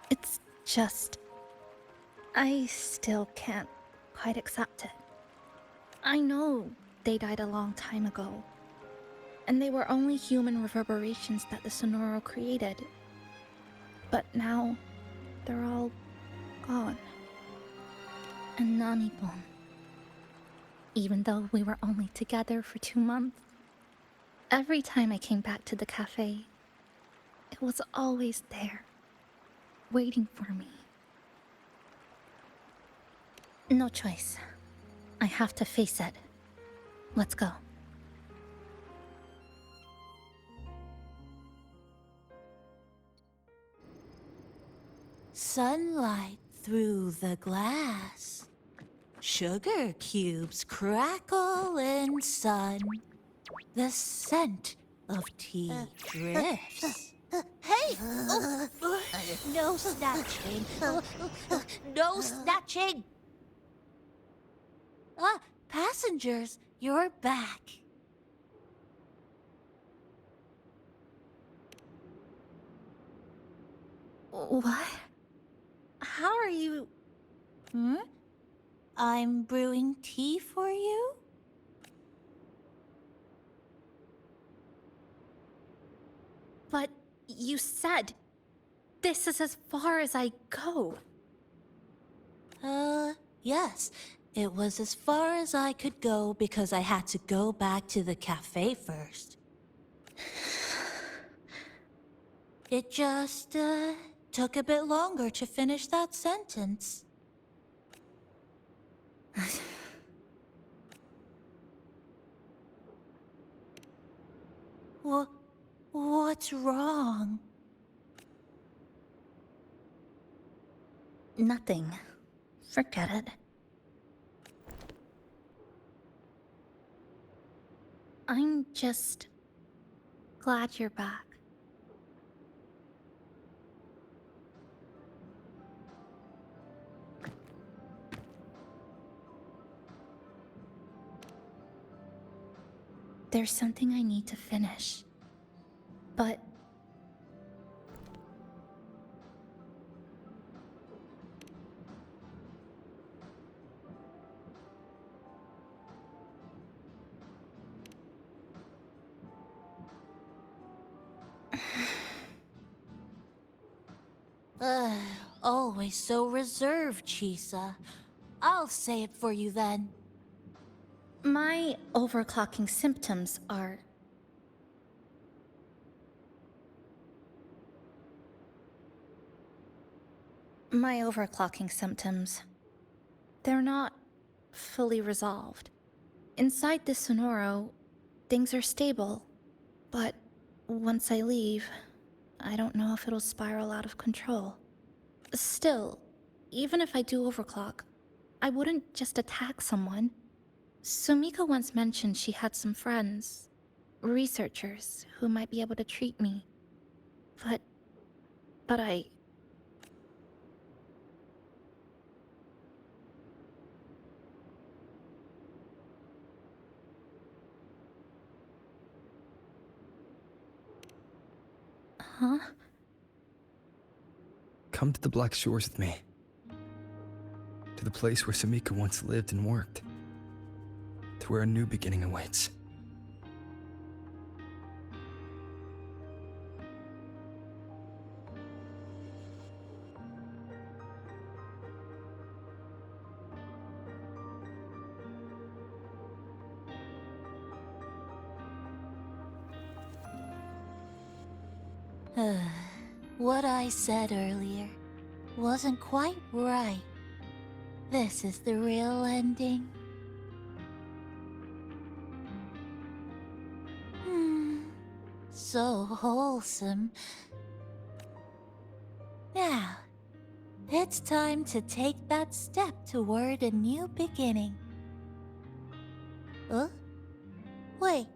It's just... I still can't quite accept it. I know they died a long time ago, and they were only human reverberations that the Sonoro created. But now, they're all gone. And Nanibon. Even though we were only together for 2 months, every time I came back to the cafe, it was always there, waiting for me. No choice. I have to face it. Let's go. Sunlight through the glass. Sugar cubes crackle in sun. The scent of tea drifts. Hey! No snatching. No snatching! Ah, passengers, you're back. What? How are you... I'm brewing tea for you? But you said... this is as far as I go. Yes. It was as far as I could go because I had to go back to the cafe first. It just, took a bit longer to finish that sentence. What's wrong? Nothing. Forget it. I'm just... glad you're back. There's something I need to finish. But... Always so reserved, Chisa. I'll say it for you then. my overclocking symptoms are... my overclocking symptoms. They're not fully resolved. Inside the Sonoro, things are stable, but once I leave, I don't know if it'll spiral out of control. Still, even if I do overclock, I wouldn't just attack someone. Sumika once mentioned she had some friends, researchers, who might be able to treat me. But I... Huh? Come to the Black Shores with me. To the place where Samika once lived and worked. To where a new beginning awaits. What I said earlier wasn't quite right. This is the real ending. So wholesome. Now, it's time to take that step toward a new beginning. Huh? Wait.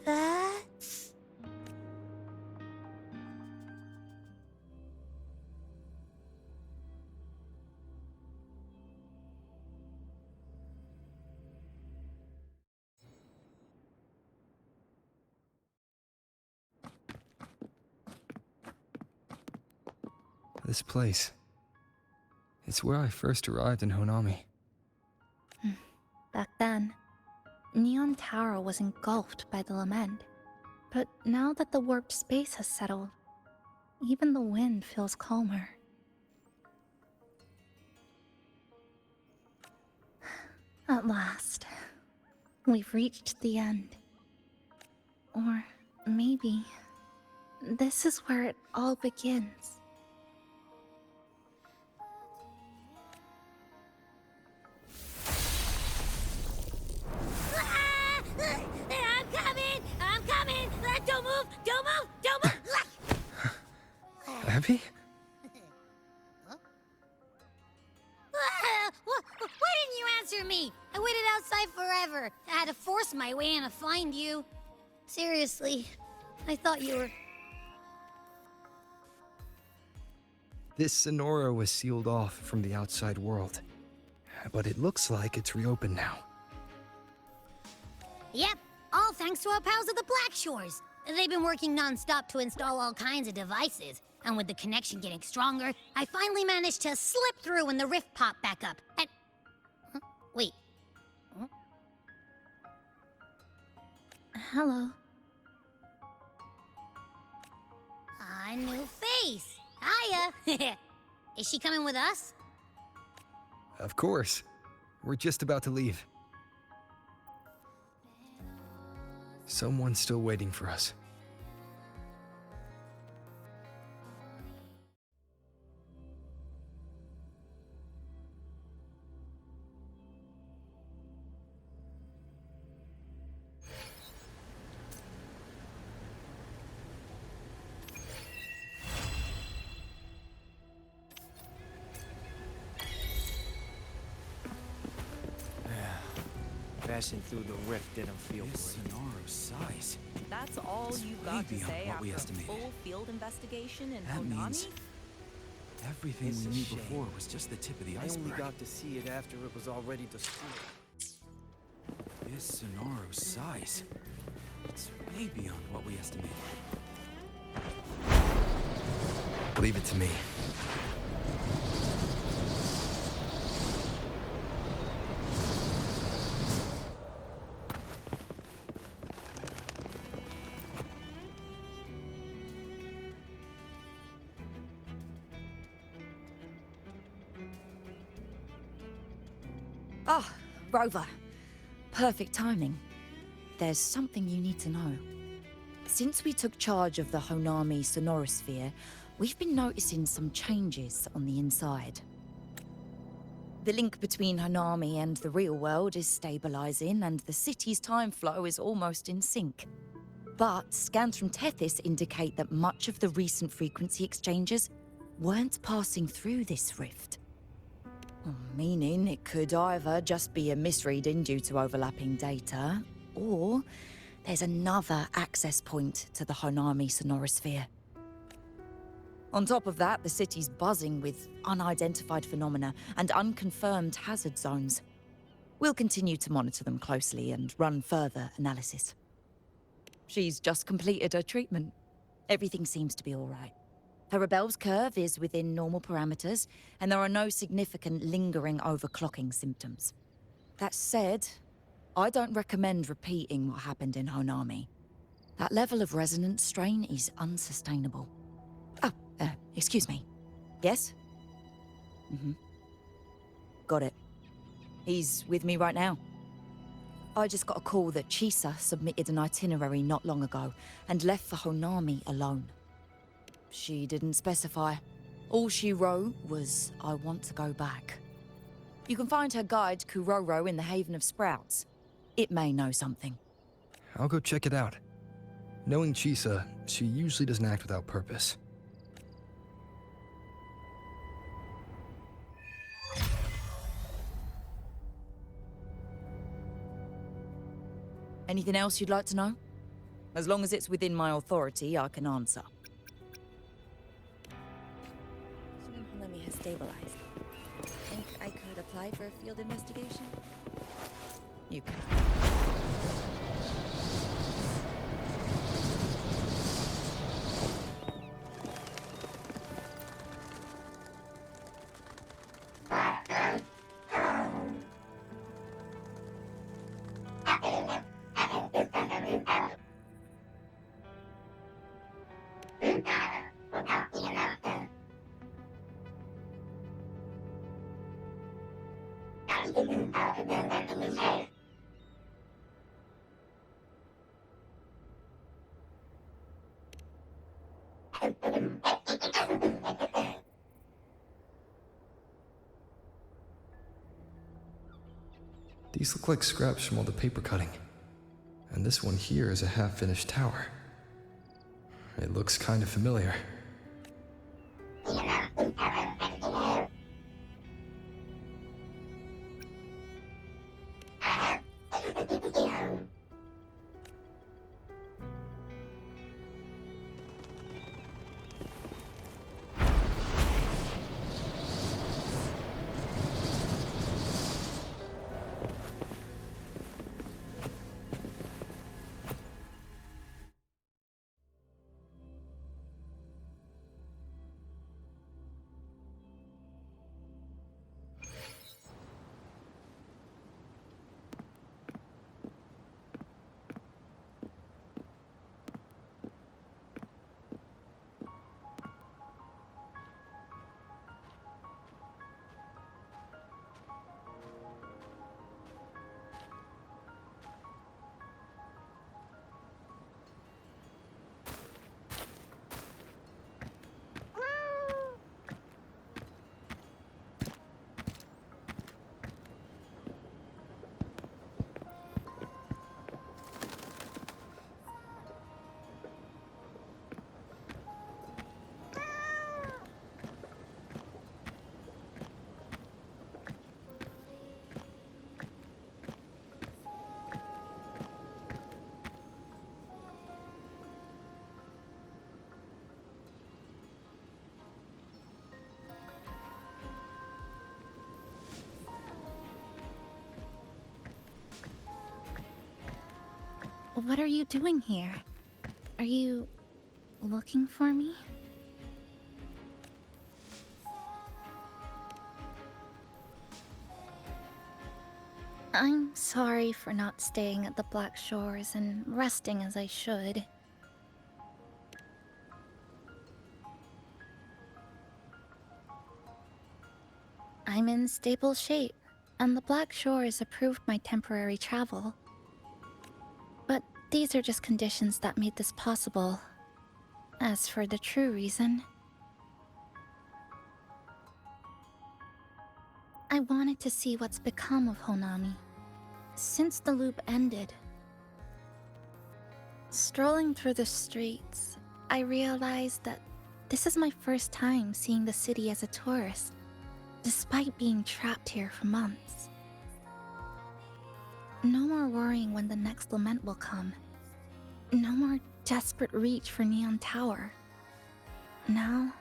That's... This place. It's where I first arrived in Honami. Back then, Neon Tower was engulfed by the lament. But now that the warped space has settled, even the wind feels calmer. At last, we've reached the end. Or maybe this is where it all begins. I'm coming! Don't move! Don't move! Don't move! Abby? Why didn't you answer me? I waited outside forever. I had to force my way in to find you. Seriously, I thought you were... This Sonora was sealed off from the outside world. But it looks like it's reopened now. Yep, all thanks to our pals at the Black Shores. They've been working non-stop to install all kinds of devices. And with the connection getting stronger, I finally managed to slip through when the rift popped back up. And... Huh? Wait. Huh? Hello. A new face. Hiya. Is she coming with us? Of course. We're just about to leave. Someone's still waiting for us. Passing through the rift didn't feel great. Sonora's size. That's all It's you've way got to beyond say what we after a estimated. full field investigation in That Honami? means everything It's we a knew shame. before was just the tip of the I iceberg. only got to see it after it was already destroyed. This Sonora's size. It's way beyond what we estimated. Leave it to me. Ah, Rover. Perfect timing. There's something you need to know. Since we took charge of the Honami Sonorosphere, we've been noticing some changes on the inside. The link between Honami and the real world is stabilizing, and the city's time flow is almost in sync. But scans from Tethys indicate that much of the recent frequency exchanges weren't passing through this rift. Meaning it could either just be a misreading due to overlapping data, or there's another access point to the Honami Sonorosphere. On top of that, the city's buzzing with unidentified phenomena and unconfirmed hazard zones. We'll continue to monitor them closely and run further analysis. She's just completed her treatment. Everything seems to be all right. Her Rebel's curve is within normal parameters, and there are no significant lingering overclocking symptoms. That said, I don't recommend repeating what happened in Honami. That level of resonance strain is unsustainable. Oh, excuse me. Yes? Got it. He's with me right now. I just got a call that Chisa submitted an itinerary not long ago and left for Honami alone. She didn't specify. All she wrote was, I want to go back. You can find her guide, Kuroro, in the Haven of Sprouts. It may know something. I'll go check it out. Knowing Chisa, she usually doesn't act without purpose. Anything else you'd like to know? As long as it's within my authority, I can answer. Honami has stabilized. Think I could apply for a field investigation? You can. These look like scraps from all the paper cutting. And this one here is a half-finished tower. It looks kind of familiar. What are you doing here? Are you looking for me? I'm sorry for not staying at the Black Shores and resting as I should. I'm in stable shape, and the Black Shores approved my temporary travel. But these are just conditions that made this possible. As for the true reason, I wanted to see what's become of Honami. Since the loop ended, strolling through the streets, I realized that this is my first time seeing the city as a tourist, despite being trapped here for months. No more worrying when the next lament will come. No more desperate reach for Neon Tower. Now,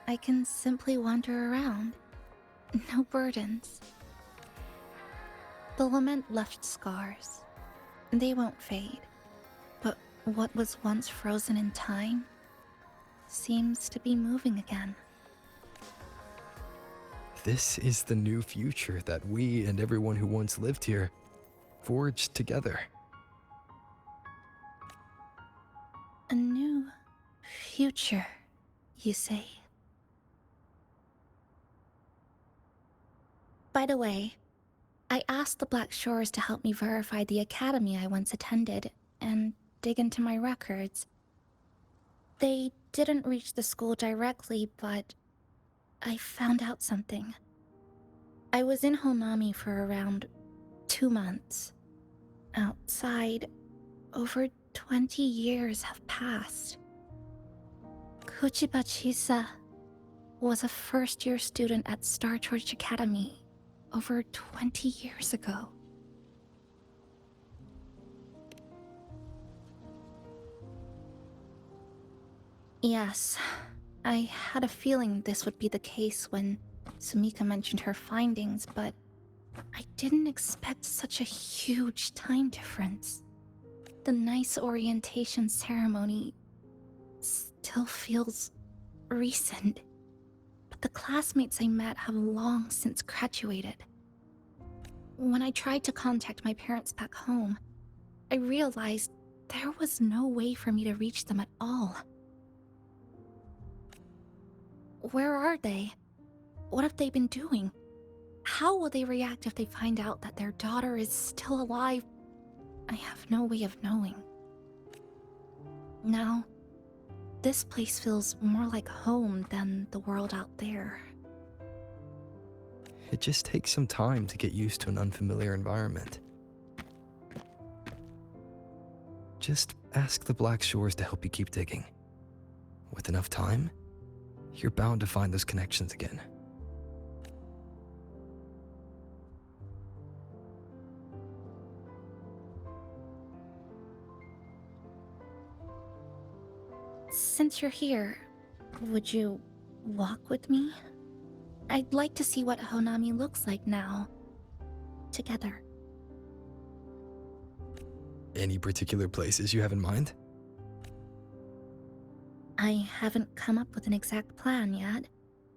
I can simply wander around. No burdens. The lament left scars. They won't fade. But what was once frozen in time seems to be moving again. This is the new future that we and everyone who once lived here forged together. A new future, you say? By the way, I asked the Black Shores to help me verify the academy I once attended and dig into my records. They didn't reach the school directly, but I found out something. I was in Honami for around 2 months. Outside, over 20 years have passed. Kuchiba Chisa was a first-year student at Star Church Academy over 20 years ago. Yes, I had a feeling this would be the case when Sumika mentioned her findings, but I didn't expect such a huge time difference. The nice orientation ceremony still feels recent, but the classmates I met have long since graduated. When I tried to contact my parents back home, I realized there was no way for me to reach them at all. Where are they? What have they been doing? How will they react if they find out that their daughter is still alive? I have no way of knowing. Now, this place feels more like home than the world out there. It just takes some time to get used to an unfamiliar environment. Just ask the Black Shores to help you keep digging. With enough time, you're bound to find those connections again. Since you're here, would you walk with me? I'd like to see what Honami looks like now. Together. Any particular places you have in mind? I haven't come up with an exact plan yet.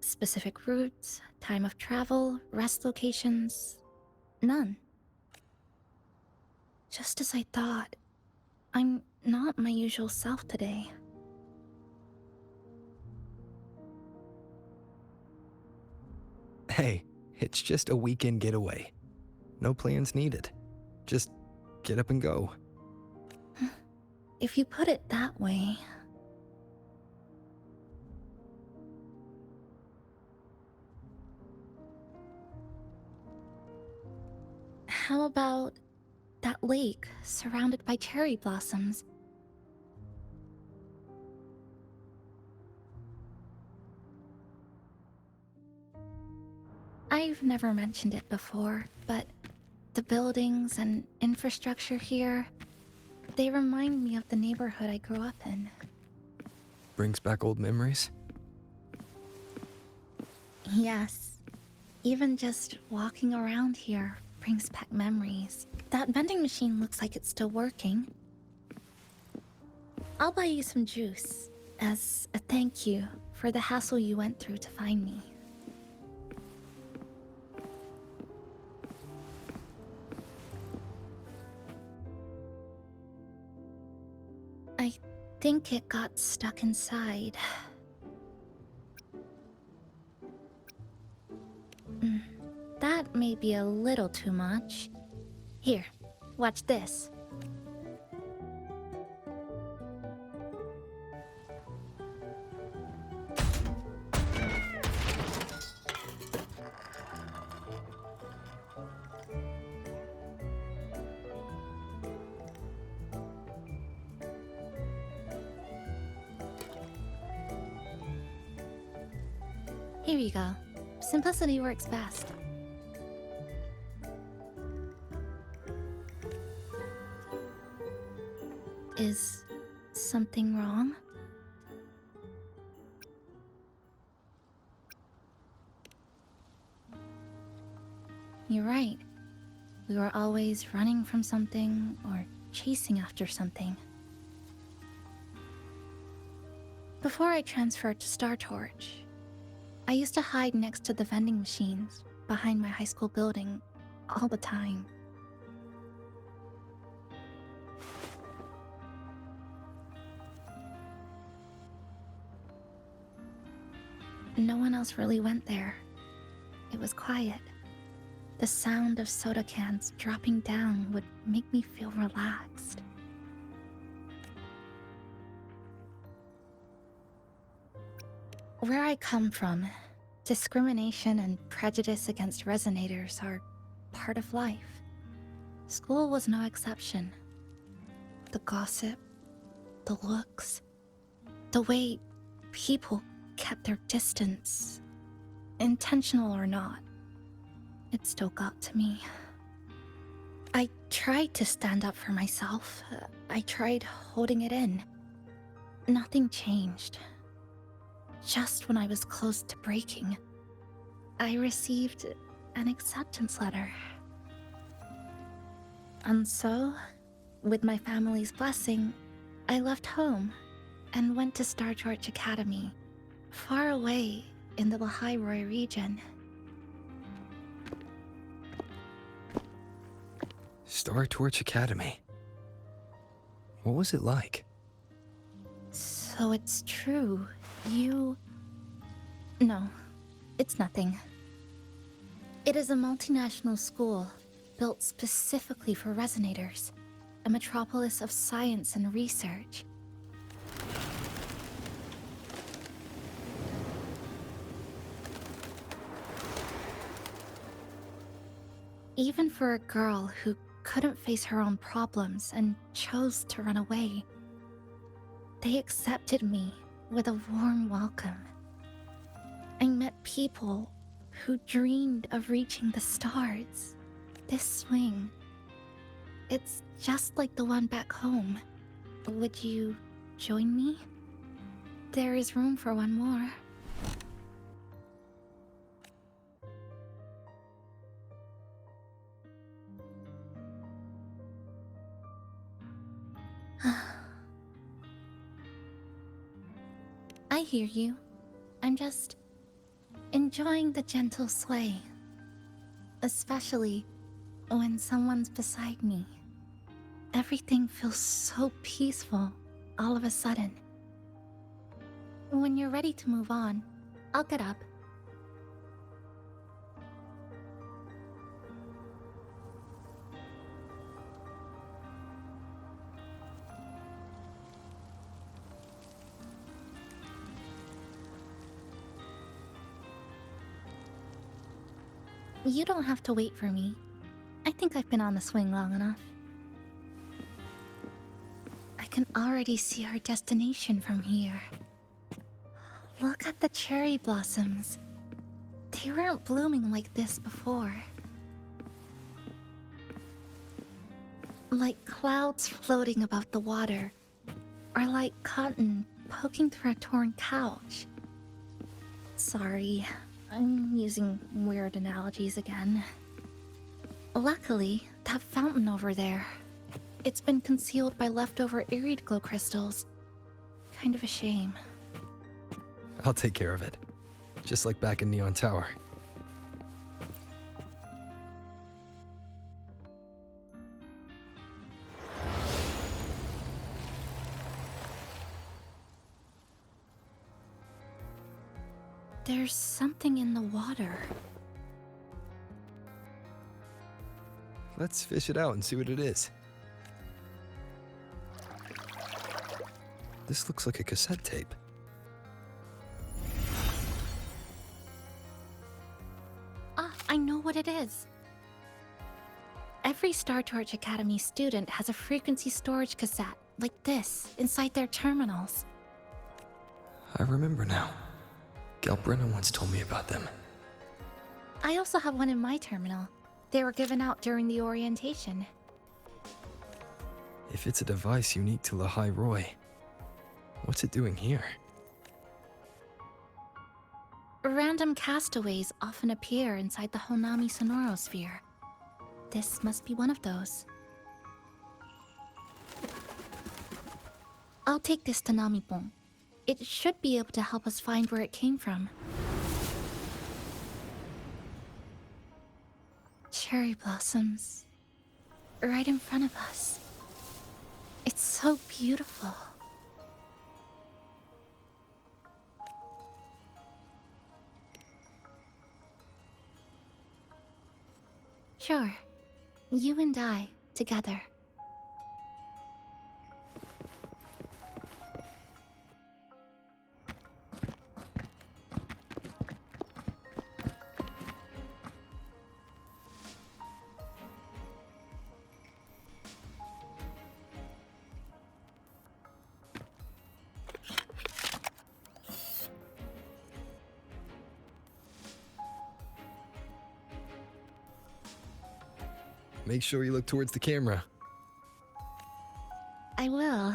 Specific routes, time of travel, rest locations. None. Just as I thought. I'm not my usual self today. Hey, it's just a weekend getaway. No plans needed. Just get up and go. If you put it that way. How about that lake surrounded by cherry blossoms? I've never mentioned it before, but the buildings and infrastructure here, they remind me of the neighborhood I grew up in. Brings back old memories? Yes. Even just walking around here brings back memories. That vending machine looks like it's still working. I'll buy you some juice as a thank you for the hassle you went through to find me. I think it got stuck inside. That may be a little too much. Here, watch this. Here you go. Simplicity works best. Is something wrong? You're right. We were always running from something or chasing after something. Before I transferred to Star Torch, I used to hide next to the vending machines behind my high school building all the time. No one else really went there. It was quiet. The sound of soda cans dropping down would make me feel relaxed. Where I come from, discrimination and prejudice against resonators are part of life. School was no exception. The gossip, the looks, the way people kept their distance, intentional or not, it still got to me. I tried to stand up for myself. I tried holding it in. Nothing changed. Just when I was close to breaking, I received an acceptance letter. And so, with my family's blessing, I left home and went to Star Torch Academy, far away in the Lahairoi region. Star Torch Academy. What was it like? So it's true. You... No, it's nothing. It is a multinational school built specifically for resonators, a metropolis of science and research. Even for a girl who couldn't face her own problems and chose to run away, they accepted me with a warm welcome. I met people who dreamed of reaching the stars. This swing, it's just like the one back home. Would you join me? There is room for one more. I hear you. I'm just enjoying the gentle sway. Especially when someone's beside me. Everything feels so peaceful all of a sudden. When you're ready to move on, I'll get up. You don't have to wait for me. I think I've been on the swing long enough. I can already see our destination from here. Look at the cherry blossoms. They weren't blooming like this before. Like clouds floating above the water, or like cotton poking through a torn couch. Sorry, I'm using weird analogies again. Luckily, that fountain over there, it's been concealed by leftover irid glow crystals. Kind of a shame. I'll take care of it. Just like back in Neon Tower. There's something in the water. Let's fish it out and see what it is. This looks like a cassette tape. Ah, I know what it is. Every Star Torch Academy student has a frequency storage cassette like this inside their terminals. I remember now. Galbrenna once told me about them. I also have one in my terminal. They were given out during the orientation. If it's a device unique to Lahai Roy, what's it doing here? Random castaways often appear inside the Honami sonorosphere. This must be one of those. I'll take this to Namipon. It should be able to help us find where it came from. Cherry blossoms. Right in front of us. It's so beautiful. Sure. You and I, together. Make sure you look towards the camera. I will.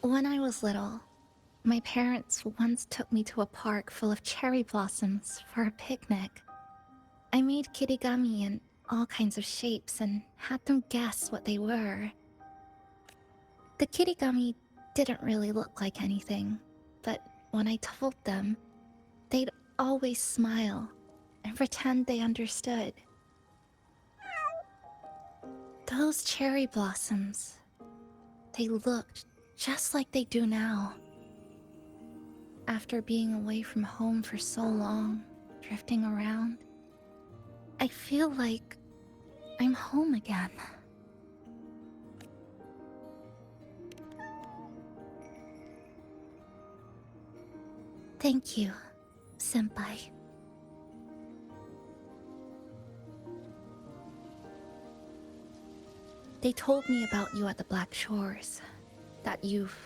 When I was little, my parents once took me to a park full of cherry blossoms for a picnic. I made kirigami in all kinds of shapes and had them guess what they were. The kirigami didn't really look like anything, but when I told them, they'd always smile and pretend they understood. Those cherry blossoms, they looked just like they do now. After being away from home for so long, drifting around, I feel like I'm home again. Thank you, Senpai. They told me about you at the Black Shores, that you've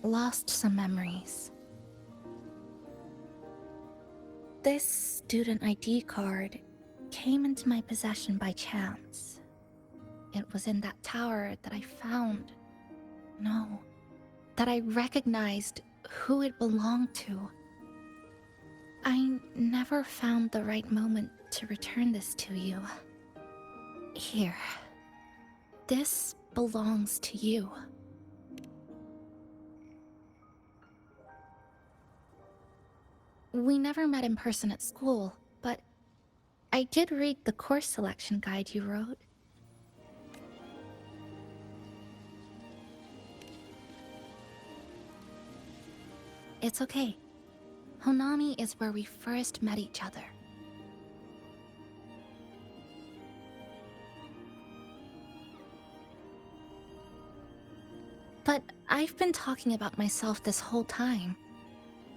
lost some memories. This student ID card came into my possession by chance. It was in that tower that I found. No, that I recognized who it belonged to. I never found the right moment to return this to you. Here. This belongs to you. We never met in person at school, but I did read the course selection guide you wrote. It's okay. Honami is where we first met each other. But I've been talking about myself this whole time.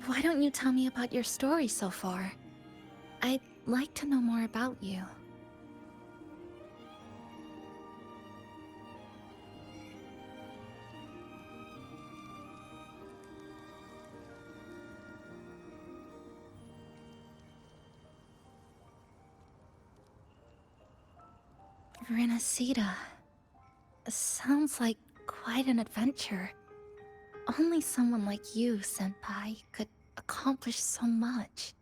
Why don't you tell me about your story so far? I'd like to know more about you. Renacida. Sounds like quite an adventure. Only someone like you, Senpai, could accomplish so much.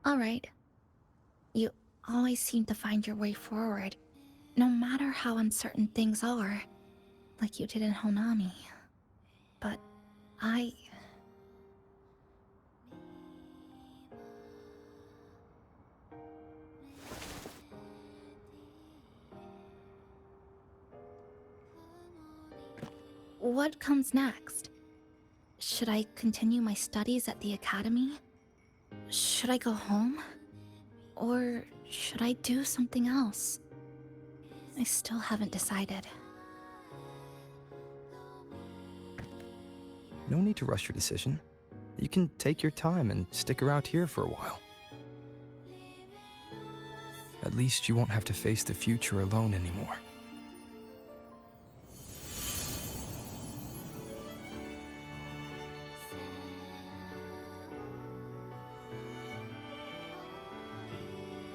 Alright. You always seem to find your way forward, no matter how uncertain things are, like you did in Honami. But I... What comes next? Should I continue my studies at the academy? Should I go home? Or should I do something else? I still haven't decided. No need to rush your decision. You can take your time and stick around here for a while. At least you won't have to face the future alone anymore.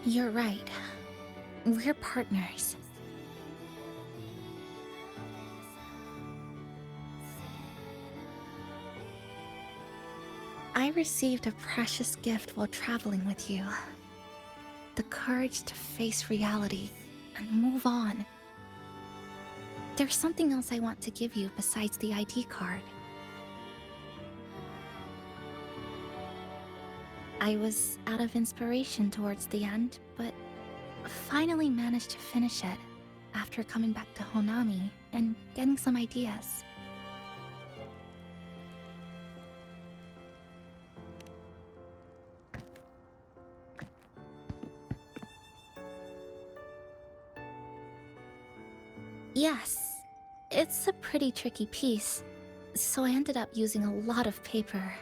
You're right. We're partners. I received a precious gift while traveling with you. The courage to face reality and move on. There's something else I want to give you besides the ID card. I was out of inspiration towards the end, but finally managed to finish it after coming back to Honami and getting some ideas. Yes, it's a pretty tricky piece, so I ended up using a lot of paper.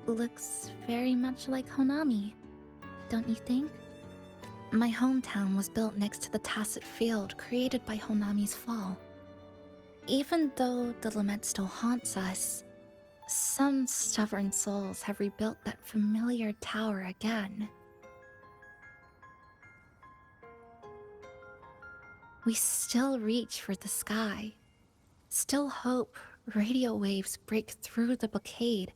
Looks very much like Honami, don't you think? My hometown was built next to the tacit field created by Honami's fall. Even though the lament still haunts us, some stubborn souls have rebuilt that familiar tower again. we still reach for the sky. Still hope radio waves break through the blockade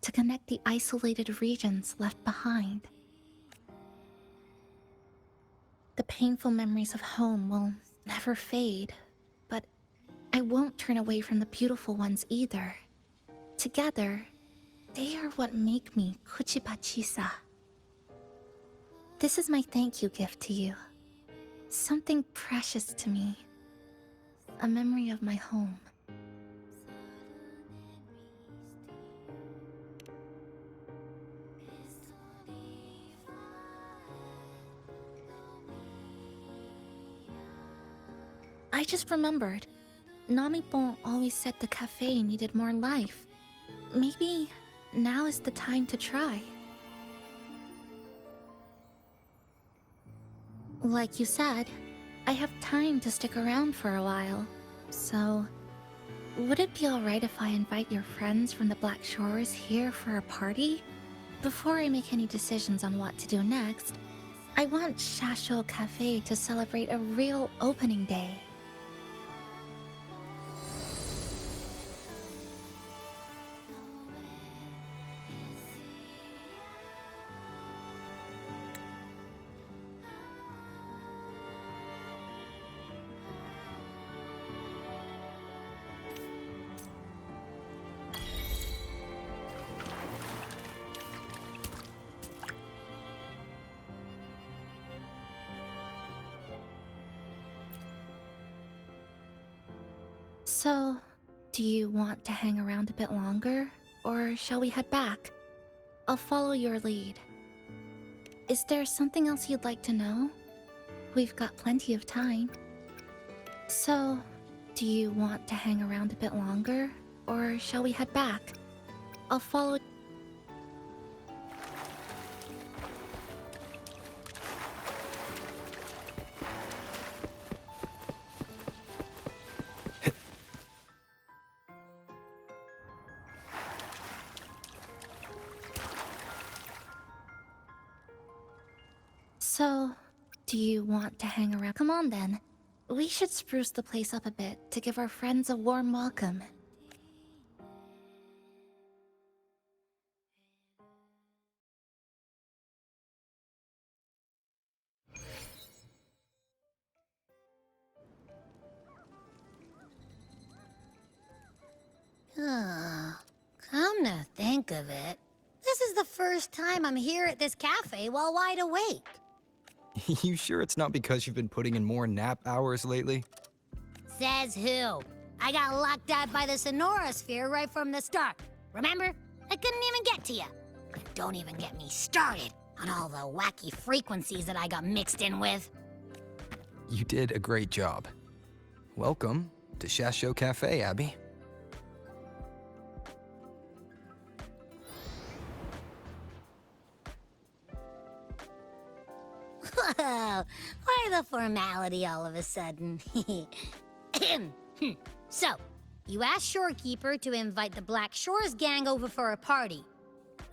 to connect the isolated regions left behind. The painful memories of home will never fade, but I won't turn away from the beautiful ones either. Together, they are what make me Kuchipachisa. This is my thank you gift to you. Something precious to me. A memory of my home. I just remembered. Namipon always said the cafe needed more life. Maybe now is the time to try. Like you said, I have time to stick around for a while. So, would it be alright if I invite your friends from the Black Shores here for a party? Before I make any decisions on what to do next, I want Shasho Cafe to celebrate a real opening day. So, do you want to hang around a bit longer, or shall we head back? I'll follow your lead. Is there something else you'd like to know? We've got plenty of time. So, do you want to hang around a bit longer, or shall we head back? I'll follow. So, do you want to hang around? Come on then. We should spruce the place up a bit to give our friends a warm welcome. Come to think of it, this is the first time I'm here at this cafe while wide awake. You sure it's not because you've been putting in more nap hours lately? Says who? I got locked out by the Sonorosphere right from the start. Remember? I couldn't even get to you. And don't even get me started on all the wacky frequencies that I got mixed in with. You did a great job. Welcome to Shasho Cafe, Abby. Whoa, why the formality all of a sudden? So, you asked Shorekeeper to invite the Black Shores gang over for a party.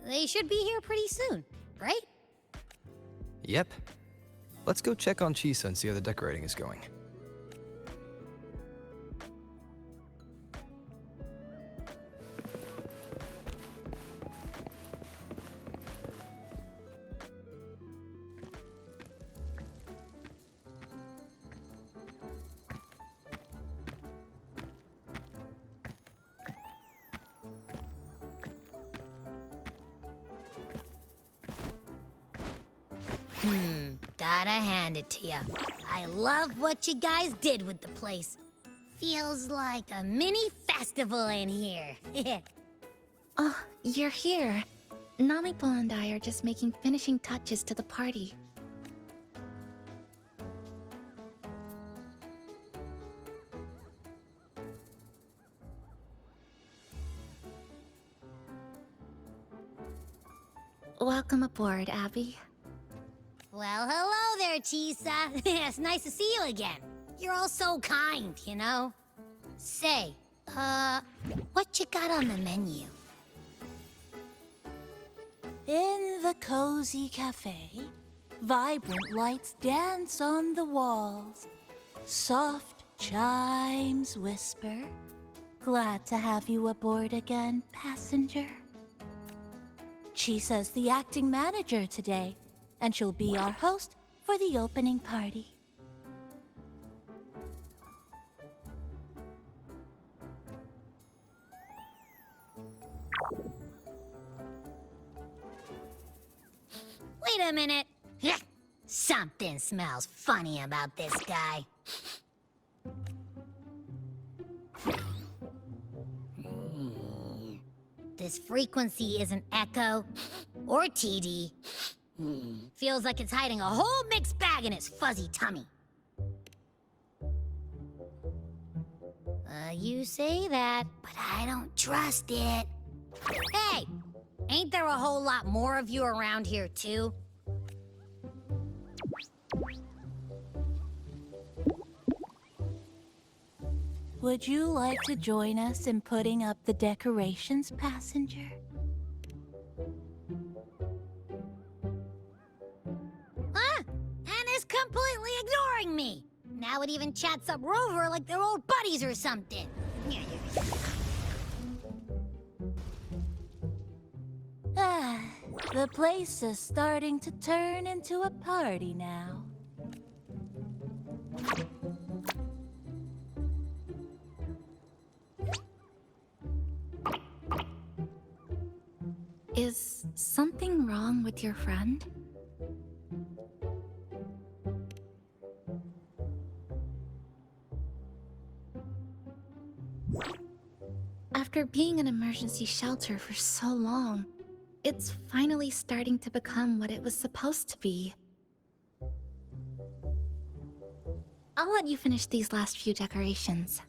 They should be here pretty soon, right? Yep. Let's go check on Chisa and see how the decorating is going. Gotta hand it to ya. I love what you guys did with the place. Feels like a mini festival in here. Oh, you're here. Namipo and I are just making finishing touches to the party. Welcome aboard, Abby. Well, hello there, Chisa. It's nice to see you again. You're all so kind, you know? Say, what you got on the menu? In the cozy cafe, vibrant lights dance on the walls. Soft chimes whisper. Glad to have you aboard again, passenger. Chisa's the acting manager today, and she'll be our host for the opening party. Wait a minute. Something smells funny about this guy. This frequency isn't echo or TD. Feels like it's hiding a whole mixed bag in its fuzzy tummy. You say that, but I don't trust it. Hey, ain't there a whole lot more of you around here too? Would you like to join us in putting up the decorations, passenger? Huh? And is completely ignoring me. Now it even chats up Rover like they're old buddies or something. Ah, the place is starting to turn into a party now. Is something wrong with your friend? After being an emergency shelter for so long, it's finally starting to become what it was supposed to be. I'll let you finish these last few decorations.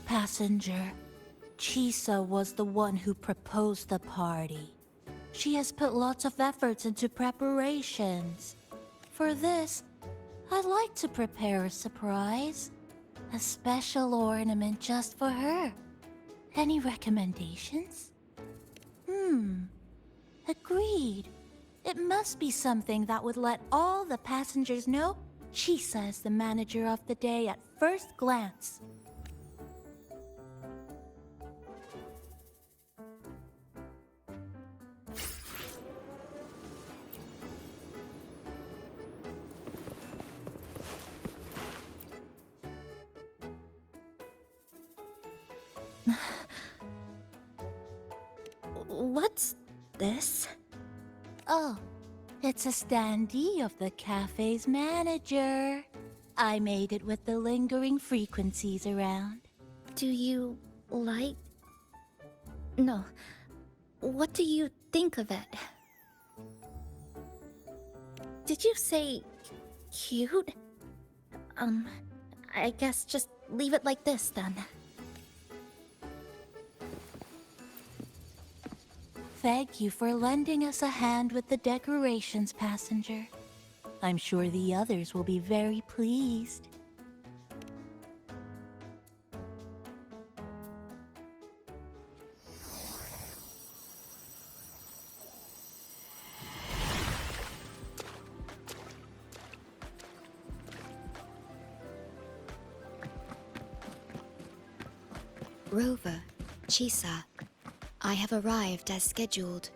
Passenger, Chisa was the one who proposed the party. She has put lots of efforts into preparations. For this, I'd like to prepare a surprise. A special ornament just for her. Any recommendations? Agreed. It must be something that would let all the passengers know Chisa is the manager of the day at first glance. What's this? Oh, it's a standee of the cafe's manager. I made it with the lingering frequencies around. Do you like... No. What do you think of it? Did you say... cute? I guess just leave it like this then. Thank you for lending us a hand with the decorations, passenger. I'm sure the others will be very pleased. Rover, Chisa, I have arrived as scheduled.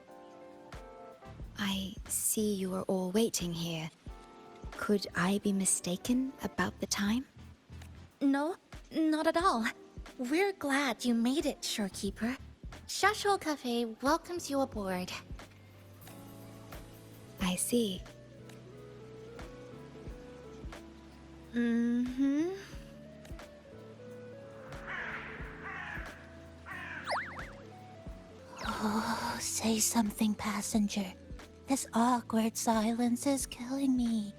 I see you are all waiting here. Could I be mistaken about the time? No, not at all. We're glad you made it, Shorekeeper. Shasho Cafe welcomes you aboard. I see. Mm-hmm. Oh, say something, passenger. This awkward silence is killing me.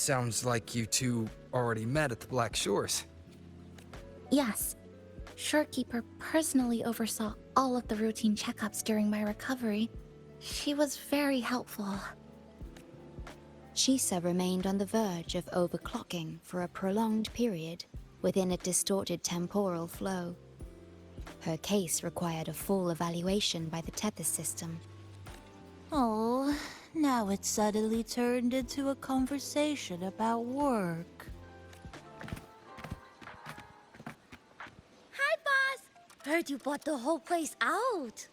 Sounds like you two already met at the Black Shores. Yes. Shorekeeper personally oversaw all of the routine checkups during my recovery. She was very helpful. Chisa remained on the verge of overclocking for a prolonged period within a distorted temporal flow. Her case required a full evaluation by the tether system. Oh, now it's suddenly turned into a conversation about work. Hi, boss! Heard you bought the whole place out.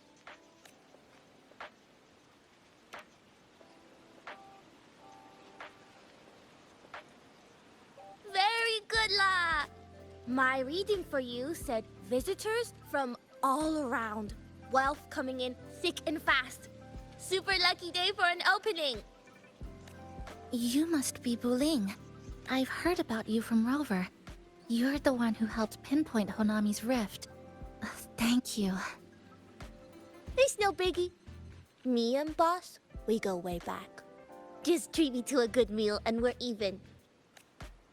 Very good, La! My reading for you said visitors from all around. Wealth coming in thick and fast. Super lucky day for an opening. You must be Buling. I've heard about you from Rover. You're the one who helped pinpoint Honami's rift. Thank you. It's no biggie. Me and boss, we go way back. Just treat me to a good meal and we're even.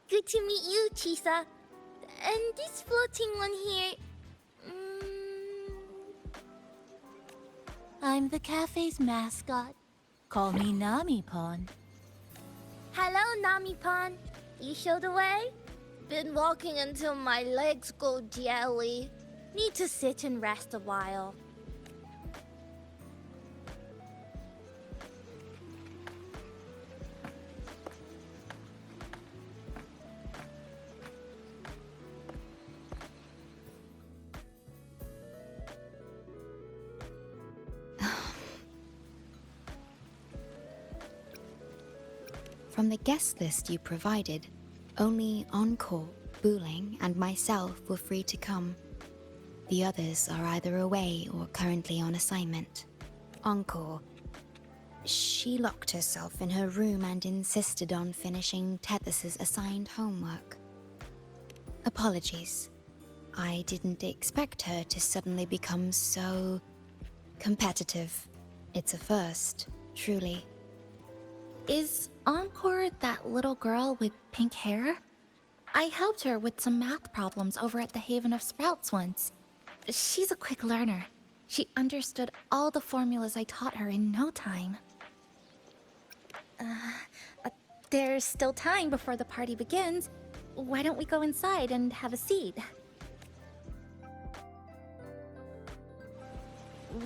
Good to meet you, Chisa. And this floating one here... I'm the cafe's mascot. Call me Nami-pon. Hello, Nami-pon. You show the way? Been walking until my legs go jelly. Need to sit and rest a while. From the guest list you provided, only Encore, Buling, and myself were free to come. The others are either away or currently on assignment. Encore. She locked herself in her room and insisted on finishing Tethys's assigned homework. Apologies. I didn't expect her to suddenly become so... competitive. It's a first, truly. Is Encore that little girl with pink hair? I helped her with some math problems over at the Haven of Sprouts once. She's a quick learner. She understood all the formulas I taught her in no time. There's still time before the party begins. Why don't we go inside and have a seat?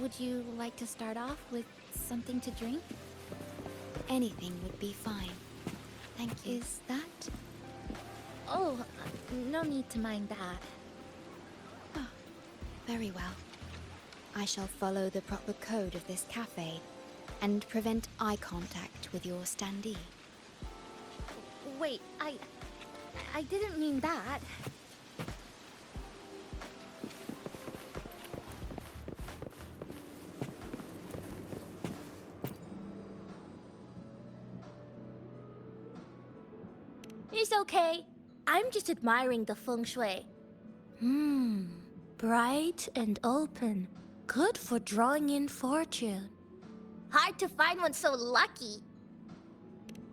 Would you like to start off with something to drink? Anything would be fine. Thank you. Is that? Oh, no need to mind that. Oh, very well. I shall follow the proper code of this cafe and prevent eye contact with your standee. Wait, I didn't mean that. It's okay. I'm just admiring the feng shui. Bright and open. Good for drawing in fortune. Hard to find one so lucky.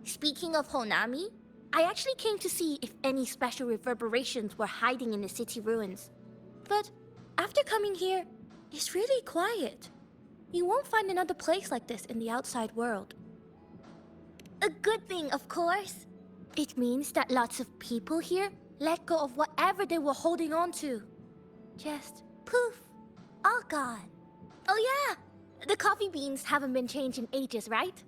Speaking of Honami, I actually came to see if any special reverberations were hiding in the city ruins. But after coming here, it's really quiet. You won't find another place like this in the outside world. A good thing, of course. It means that lots of people here let go of whatever they were holding on to. Just poof, all gone. Oh yeah, the coffee beans haven't been changed in ages, right?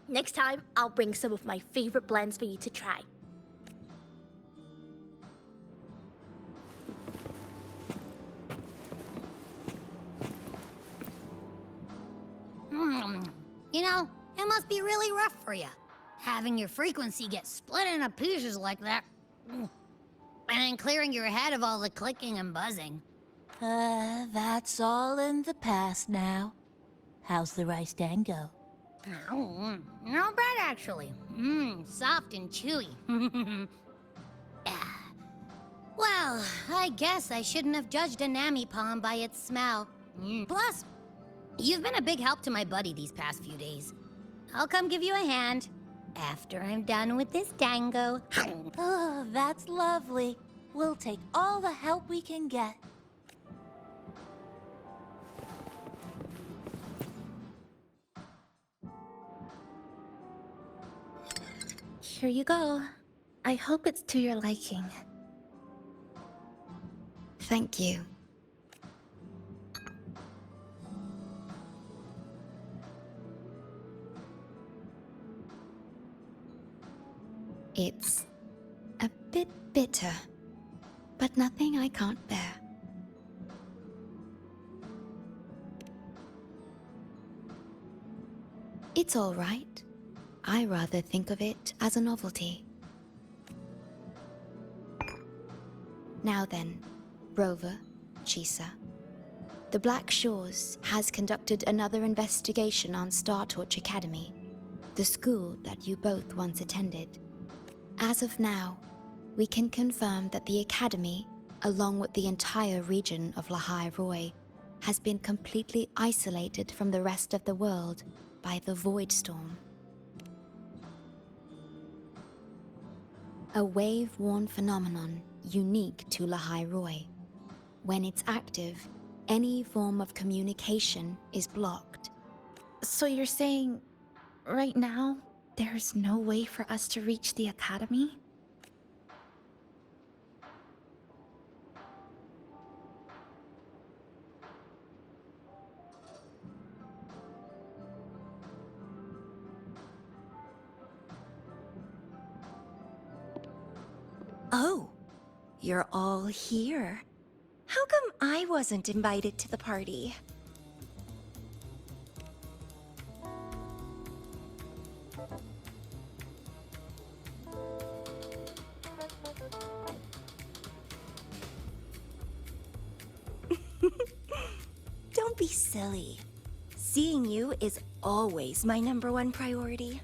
Next time, I'll bring some of my favorite blends for you to try. You know, it must be really rough for you, having your frequency get split into pieces like that. And then clearing your head of all the clicking and buzzing. That's all in the past now. How's the rice dango? Oh, not bad actually. Soft and chewy. Well, I guess I shouldn't have judged a Nami-pon by its smell. Plus, you've been a big help to my buddy these past few days. I'll come give you a hand. After I'm done with this tango. Oh, that's lovely. We'll take all the help we can get. Here you go. I hope it's to your liking. Thank you. It's a bit bitter, but nothing I can't bear. It's all right. I rather think of it as a novelty. Now then, Rover, Chisa. The Black Shores has conducted another investigation on Star Torch Academy, the school that you both once attended. As of now, we can confirm that the Academy, along with the entire region of Lahai Roi, has been completely isolated from the rest of the world by the Void Storm. A wave-worn phenomenon unique to Lahai Roi. When it's active, any form of communication is blocked. So you're saying, right now, there's no way for us to reach the Academy? Oh, you're all here. How come I wasn't invited to the party? Don't be silly. Seeing you is always my #1 priority.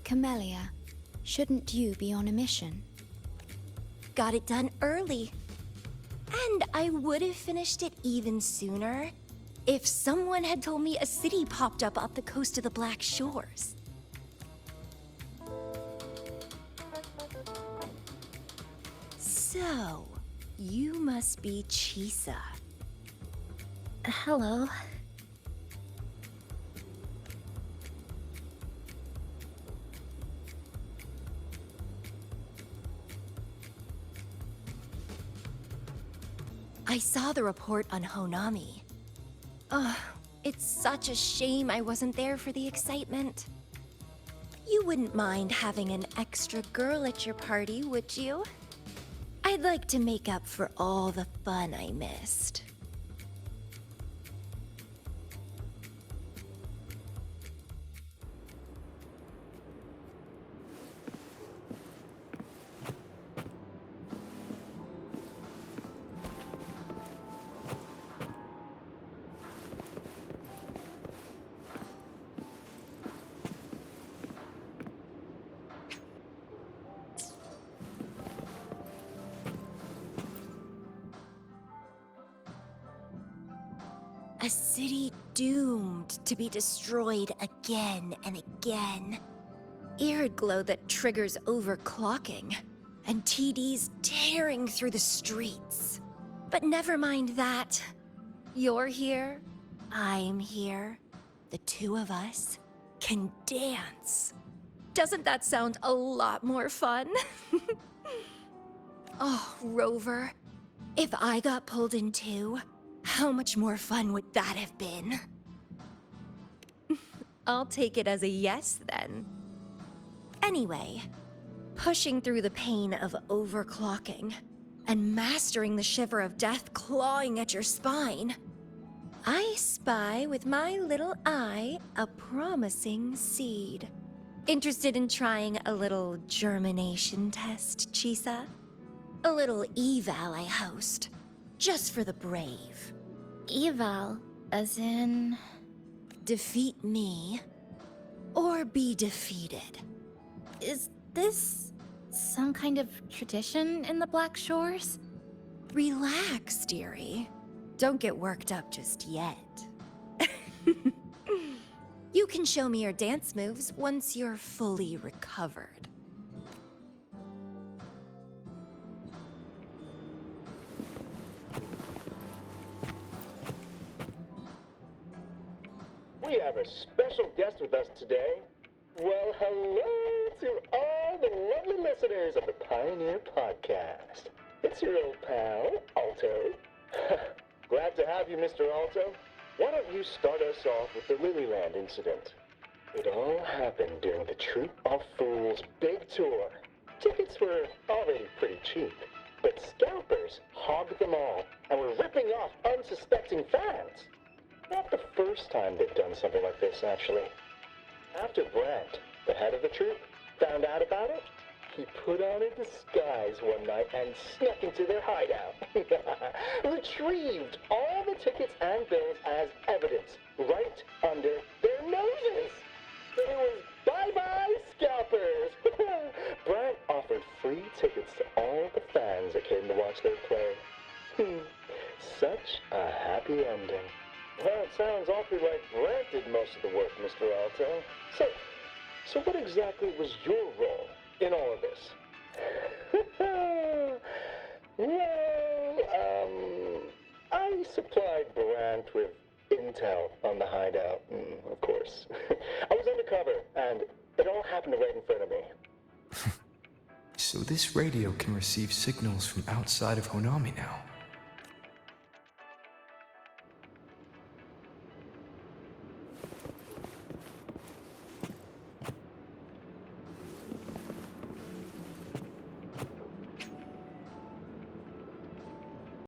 Camellia, shouldn't you be on a mission? Got it done early. And I would have finished it even sooner if someone had told me a city popped up the coast of the Black Shores. So, you must be Chisa. Hello. I saw the report on Honami. Ugh, it's such a shame I wasn't there for the excitement. You wouldn't mind having an extra girl at your party, would you? I'd like to make up for all the fun I missed. A city doomed to be destroyed again and again. Arid glow that triggers overclocking, and TDs tearing through the streets. But never mind that. You're here, I'm here. The two of us can dance. Doesn't that sound a lot more fun? Oh, Rover, if I got pulled in too, how much more fun would that have been? I'll take it as a yes, then. Anyway, pushing through the pain of overclocking and mastering the shiver of death clawing at your spine, I spy with my little eye a promising seed. Interested in trying a little germination test, Chisa? A little eval I host, just for the brave. Eval, as in... Defeat me, or be defeated. Is this some kind of tradition in the Black Shores? Relax, dearie. Don't get worked up just yet. You can show me your dance moves once you're fully recovered. We have a special guest with us today. Well, hello to all the lovely listeners of the Pioneer Podcast. It's your old pal, Alto. Glad to have you, Mr. Alto. Why don't you start us off with the Lilyland incident? It all happened during the Troop of Fools big tour. Tickets were already pretty cheap, but scalpers hogged them all and were ripping off unsuspecting fans. Not the first time they've done something like this, actually. After Brant, the head of the troop, found out about it, he put on a disguise one night and snuck into their hideout. Retrieved all the tickets and bills as evidence right under their noses. It was bye-bye scalpers. Brant offered free tickets to all the fans that came to watch their play. Such a happy ending. Well, it sounds awfully like Brant did most of the work, Mr. Alto. So what exactly was your role in all of this? Well, I supplied Brant with intel on the hideout, of course. I was undercover, and it all happened right in front of me. So this radio can receive signals from outside of Honami now.